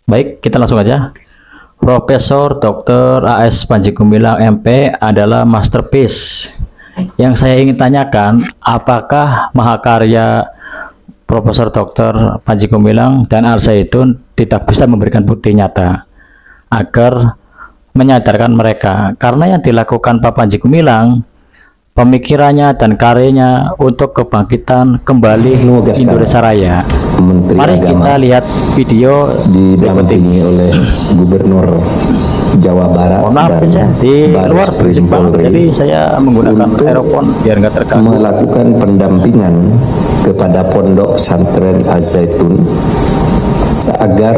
Baik, kita langsung aja. Profesor Dr. A.S. Panji Gumilang MP adalah masterpiece. Yang saya ingin tanyakan, apakah mahakarya Profesor Dr. Panji Gumilang dan Al Zaitun tidak bisa memberikan bukti nyata agar menyadarkan mereka, karena yang dilakukan Pak Panji Gumilang, pemikirannya dan karyanya untuk kebangkitan kembali Indonesia Raya. Menteri Mari Agama kita lihat video didampingi oleh Gubernur Jawa Barat dan di Baris luar Krim Polri, jadi saya menggunakan untuk earphone biar nggak terganggu. melakukan pendampingan kepada Pondok Pesantren Al Zaitun agar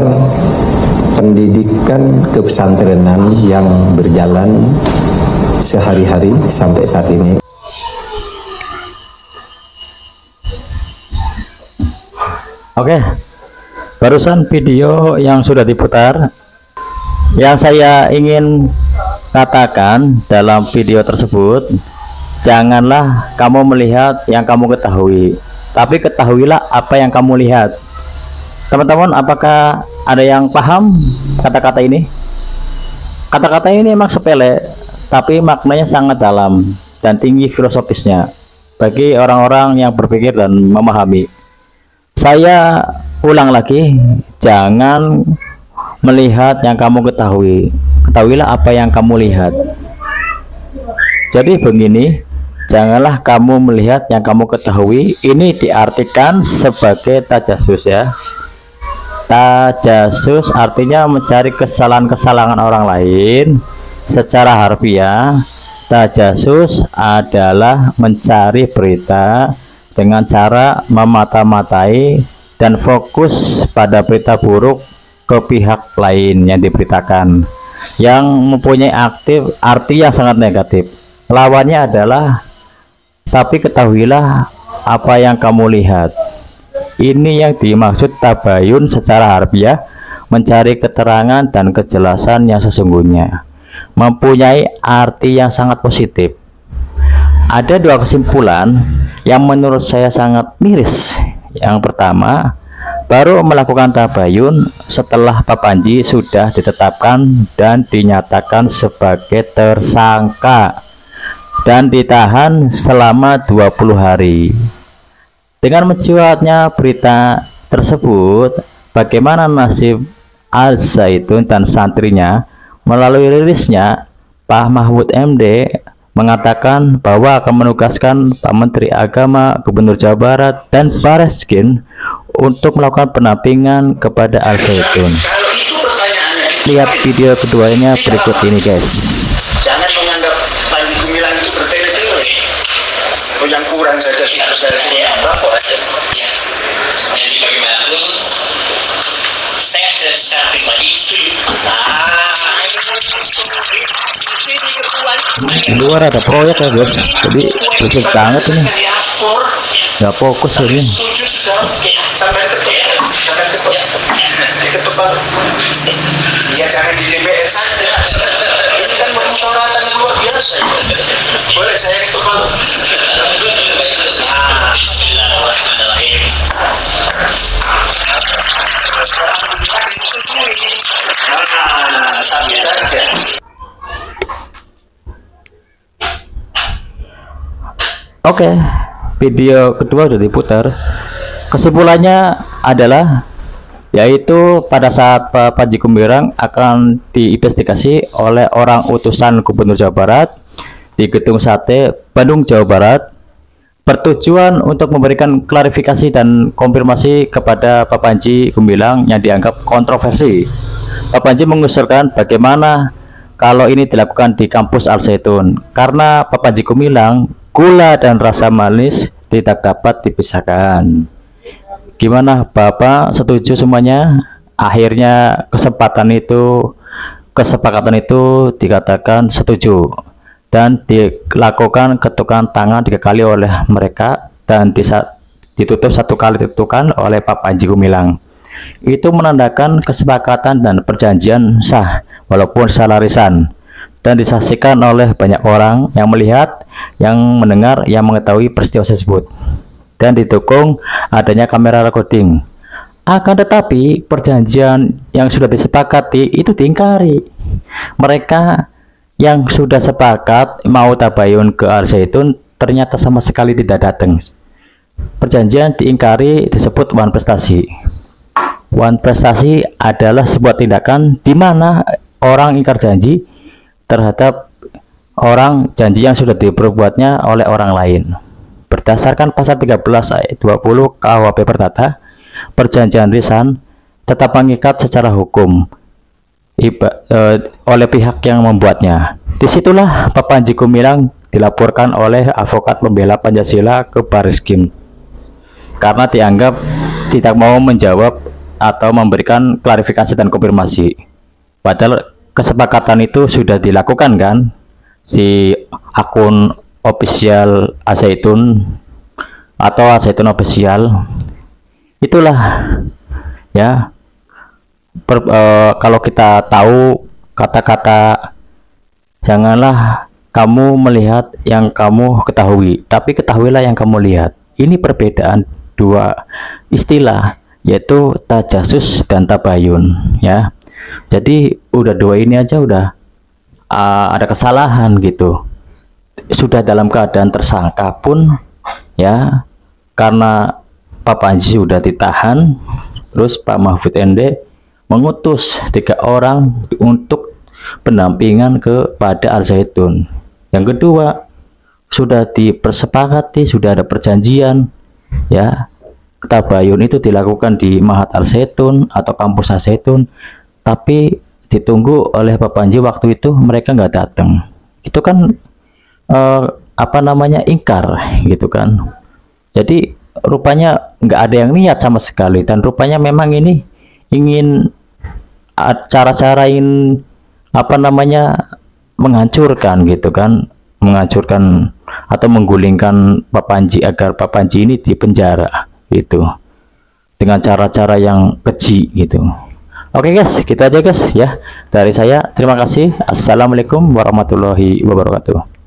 pendidikan kepesantrenan yang berjalan sehari-hari sampai saat ini. Oke, barusan video yang sudah diputar, yang saya ingin katakan dalam video tersebut, janganlah kamu melihat yang kamu ketahui, tapi ketahuilah apa yang kamu lihat. Teman-teman, apakah ada yang paham kata-kata ini? Kata-kata ini memang sepele, tapi maknanya sangat dalam dan tinggi filosofisnya bagi orang-orang yang berpikir dan memahami. Saya ulang lagi, jangan melihat yang kamu ketahui, ketahuilah apa yang kamu lihat. Jadi begini, janganlah kamu melihat yang kamu ketahui. Ini diartikan sebagai tajasus ya. Tajasus artinya mencari kesalahan-kesalahan orang lain. Secara harfiah, tajasus adalah mencari berita dengan cara memata-matai dan fokus pada berita buruk ke pihak lain yang diberitakan, yang mempunyai arti yang sangat negatif. Lawannya adalah, tapi ketahuilah apa yang kamu lihat. Ini yang dimaksud tabayun secara harfiah, mencari keterangan dan kejelasan yang sesungguhnya, mempunyai arti yang sangat positif. Ada dua kesimpulan yang menurut saya sangat miris. Yang pertama, baru melakukan tabayun setelah Pak Panji sudah ditetapkan dan dinyatakan sebagai tersangka dan ditahan selama 20 hari. Dengan mencuatnya berita tersebut, bagaimana nasib Al Zaitun dan santrinya? Melalui rilisnya, Pak Mahfud MD mengatakan bahwa akan menugaskan Pak Menteri Agama, Gubernur Jawa Barat, dan Baris Krim untuk melakukan pendampingan kepada Al Zaitun. Lihat video keduanya berikut ini, guys. Jangan menganggap Panji Gumilang itu bertele-tele. Oh, yang kurang saja sudah saya lapor. Jadi bagaimanapun saya secara pribadi setuju. Di luar ada proyek ya guys, jadi berisik banget ini, nggak fokus ini. Sampai ketuk ya, jangan di DPR saja. Ini kan permusyawaratan yang luar biasa. Boleh saya ketuk palu? Bismillahirrahmanirrahim. Sambil saja. Oke, video kedua sudah diputar. Kesimpulannya adalah, yaitu pada saat Pak Panji Gumilang akan diinvestigasi oleh orang utusan Gubernur Jawa Barat di Gedung Sate, Bandung, Jawa Barat, bertujuan untuk memberikan klarifikasi dan konfirmasi kepada Pak Panji Gumilang yang dianggap kontroversi. Pak Panji mengusulkan bagaimana kalau ini dilakukan di kampus Al Zaitun, karena Pak Panji Gumilang, gula dan rasa manis tidak dapat dipisahkan. Gimana Bapak, setuju semuanya? Akhirnya kesepakatan itu dikatakan setuju dan dilakukan ketukan tangan 3 kali oleh mereka dan ditutup 1 kali tutukan oleh Pak Panji Gumilang. Itu menandakan kesepakatan dan perjanjian sah walaupun salah lisan, dan disaksikan oleh banyak orang yang melihat, yang mendengar, yang mengetahui peristiwa tersebut, dan didukung adanya kamera recording. Akan tetapi perjanjian yang sudah disepakati itu diingkari. Mereka yang sudah sepakat mau tabayun ke Al Zaitun ternyata sama sekali tidak datang. Perjanjian diingkari, disebut wan prestasi. Wan prestasi adalah sebuah tindakan di mana orang ingkar janji terhadap orang janji yang sudah diperbuatnya oleh orang lain. Berdasarkan pasal 13 ayat 20 KUHP Perdata, perjanjian lisan tetap mengikat secara hukum oleh pihak yang membuatnya. Disitulah Pak Panji Gumilang dilaporkan oleh advokat pembela Pancasila ke Bariskim karena dianggap tidak mau menjawab atau memberikan klarifikasi dan konfirmasi. Padahal kesepakatan itu sudah dilakukan kan, si akun official Al Zaitun atau Al Zaitun official. Itulah ya, kalau kita tahu kata-kata janganlah kamu melihat yang kamu ketahui, tapi ketahuilah yang kamu lihat. Ini perbedaan dua istilah, yaitu tajasus dan tabayun ya. Jadi udah dua ini aja udah ada kesalahan gitu. Sudah dalam keadaan tersangka pun ya, karena Pak Panji sudah ditahan, terus Pak Mahfud MD mengutus 3 orang untuk pendampingan kepada Al Zaitun. Yang kedua, sudah dipersepakati, sudah ada perjanjian ya, tabayun itu dilakukan di Mahat Al Zaitun atau kampus Al Zaitun, tapi ditunggu oleh Pak Panji waktu itu mereka nggak datang. Itu kan ingkar gitu kan. Jadi rupanya nggak ada yang niat sama sekali, dan rupanya memang ini ingin cara-cara menghancurkan gitu kan, menghancurkan atau menggulingkan Pak Panji agar Pak Panji ini dipenjara gitu dengan cara-cara yang keji gitu. Oke guys, gitu aja guys ya dari saya. Terima kasih. Assalamualaikum warahmatullahi wabarakatuh.